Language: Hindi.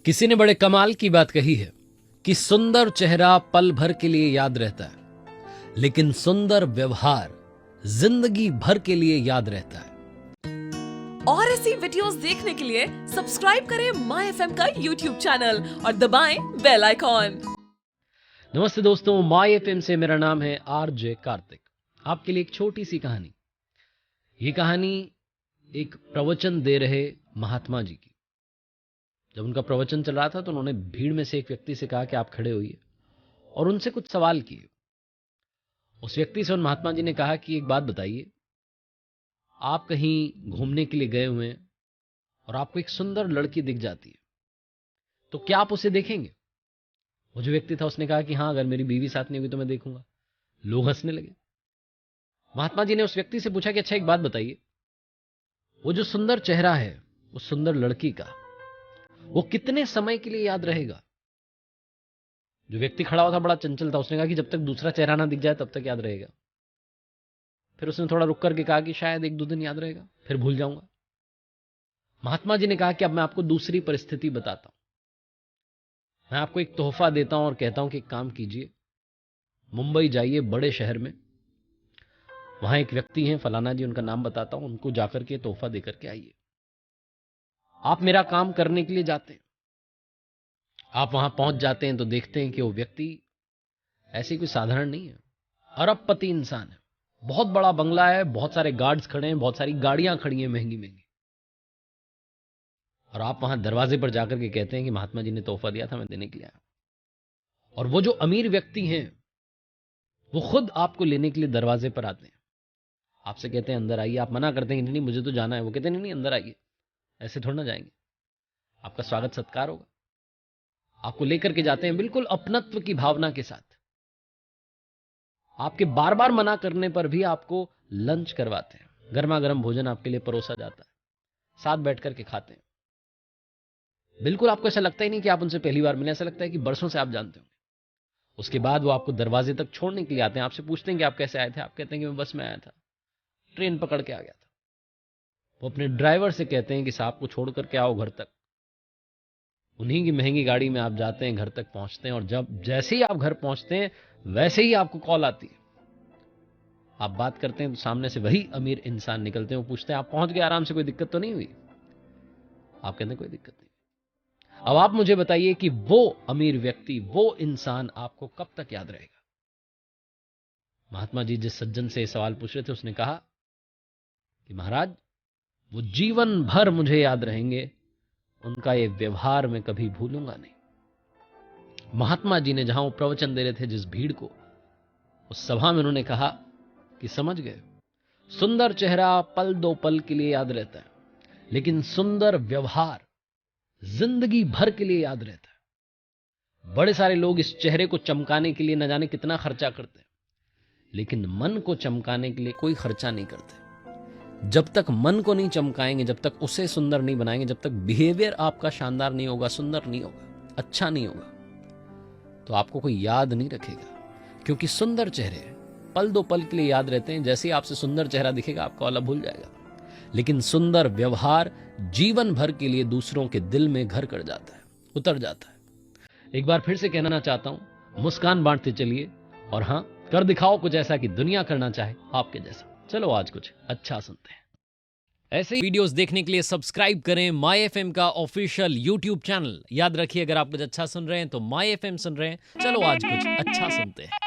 किसी ने बड़े कमाल की बात कही है कि सुंदर चेहरा पल भर के लिए याद रहता है, लेकिन सुंदर व्यवहार जिंदगी भर के लिए याद रहता है। और ऐसी वीडियोस देखने के लिए सब्सक्राइब करें माय एफएम का यूट्यूब चैनल और दबाएं बेल आइकॉन। नमस्ते दोस्तों, माय एफएम से मेरा नाम है आरजे कार्तिक। आपके लिए एक छोटी सी कहानी। ये कहानी एक प्रवचन दे रहे महात्मा जी की। जब उनका प्रवचन चल रहा था तो उन्होंने भीड़ में से एक व्यक्ति से कहा कि आप खड़े होइए और उनसे कुछ सवाल किए। उस व्यक्ति से उन महात्मा जी ने कहा कि एक बात बताइए, आप कहीं घूमने के लिए गए हुए हैं और आपको एक सुंदर लड़की दिख जाती है, तो क्या आप उसे देखेंगे? वो जो व्यक्ति था उसने कहा कि हाँ, अगर मेरी बीवी साथ नहीं होगी तो मैं देखूंगा। लोग हंसने लगे। महात्मा जी ने उस व्यक्ति से पूछा कि अच्छा एक बात बताइए, वो जो सुंदर चेहरा है उस सुंदर लड़की का, वो कितने समय के लिए याद रहेगा? जो व्यक्ति खड़ा हुआ था बड़ा चंचल था, उसने कहा कि जब तक दूसरा चेहरा ना दिख जाए तब तक याद रहेगा। फिर उसने थोड़ा रुक करके कहा कि शायद 1-2 दिन याद रहेगा, फिर भूल जाऊंगा। महात्मा जी ने कहा कि अब मैं आपको दूसरी परिस्थिति बताता हूं। मैं आपको एक तोहफा देता हूं और कहता हूं कि एक काम कीजिए, मुंबई जाइए, बड़े शहर में, वहां एक व्यक्ति हैं फलाना जी, उनका नाम बताता हूं, उनको जाकर के तोहफा देकर के आइए। आप मेरा काम करने के लिए जाते हैं, आप वहां पहुंच जाते हैं तो देखते हैं कि वो व्यक्ति ऐसे कोई साधारण नहीं है, अरबपति इंसान है। बहुत बड़ा बंगला है, बहुत सारे गार्ड्स खड़े हैं, बहुत सारी गाड़ियां खड़ी हैं महंगी महंगी। और आप वहां दरवाजे पर जाकर के कहते हैं कि महात्मा जी ने तोहफा दिया था, मैं देने के लिए आया। और वो जो अमीर व्यक्ति हैं वो खुद आपको लेने के लिए दरवाजे पर आते हैं, आपसे कहते हैं अंदर आइए। आप मना करते हैं कि नहीं मुझे तो जाना है। वो कहते हैं नहीं अंदर आइए, ऐसे थोड़ा ना जाएंगे, आपका स्वागत सत्कार होगा। आपको लेकर के जाते हैं बिल्कुल अपनत्व की भावना के साथ। आपके बार बार मना करने पर भी आपको लंच करवाते हैं, गर्मा गर्म भोजन आपके लिए परोसा जाता है, साथ बैठ करके खाते हैं। बिल्कुल आपको ऐसा लगता ही नहीं कि आप उनसे पहली बार मिले, ऐसा लगता है कि बरसों से आप जानते होंगे। उसके बाद वो आपको दरवाजे तक छोड़ने के लिए आते हैं, आपसे पूछते हैं कि आप कैसे आए थे। आप कहते हैं कि मैं बस में आया था, ट्रेन पकड़ के आ गया था। वो अपने ड्राइवर से कहते हैं कि साहब को छोड़ करके आओ घर तक। उन्हीं की महंगी गाड़ी में आप जाते हैं, घर तक पहुंचते हैं, और जब जैसे ही आप घर पहुंचते हैं वैसे ही आपको कॉल आती है। आप बात करते हैं तो सामने से वही अमीर इंसान निकलते हैं। वो पूछते हैं आप पहुंच गए आराम से, कोई दिक्कत तो नहीं हुई? आप कहते हैं कोई दिक्कत नहीं। अब आप मुझे बताइए कि वो अमीर व्यक्ति, वो इंसान आपको कब तक याद रहेगा? महात्मा जी जिस सज्जन से सवाल पूछ रहे थे उसने कहा कि महाराज, वो जीवन भर मुझे याद रहेंगे, उनका ये व्यवहार मैं कभी भूलूंगा नहीं। महात्मा जी ने जहां वो प्रवचन दे रहे थे जिस भीड़ को, उस सभा में उन्होंने कहा कि समझ गए, सुंदर चेहरा पल दो पल के लिए याद रहता है, लेकिन सुंदर व्यवहार जिंदगी भर के लिए याद रहता है। बड़े सारे लोग इस चेहरे को चमकाने के लिए न जाने कितना खर्चा करते हैं, लेकिन मन को चमकाने के लिए कोई खर्चा नहीं करते। जब तक मन को नहीं चमकाएंगे, जब तक उसे सुंदर नहीं बनाएंगे, जब तक बिहेवियर आपका शानदार नहीं होगा, सुंदर नहीं होगा, अच्छा नहीं होगा, तो आपको कोई याद नहीं रखेगा। क्योंकि सुंदर चेहरे पल दो पल के लिए याद रहते हैं। जैसे ही आपसे सुंदर चेहरा दिखेगा आपका वाला भूल जाएगा, लेकिन सुंदर व्यवहार जीवन भर के लिए दूसरों के दिल में घर कर जाता है, उतर जाता है। एक बार फिर से कहना चाहता हूं, मुस्कान बांटते चलिए, और हां, कर दिखाओ कुछ ऐसा कि दुनिया करना चाहे आपके जैसा। चलो आज कुछ अच्छा सुनते हैं। ऐसे ही वीडियोस देखने के लिए सब्सक्राइब करें माय एफएम का ऑफिशियल यूट्यूब चैनल। याद रखिए, अगर आप कुछ अच्छा सुन रहे हैं तो माय एफएम सुन रहे हैं। चलो आज कुछ अच्छा सुनते हैं।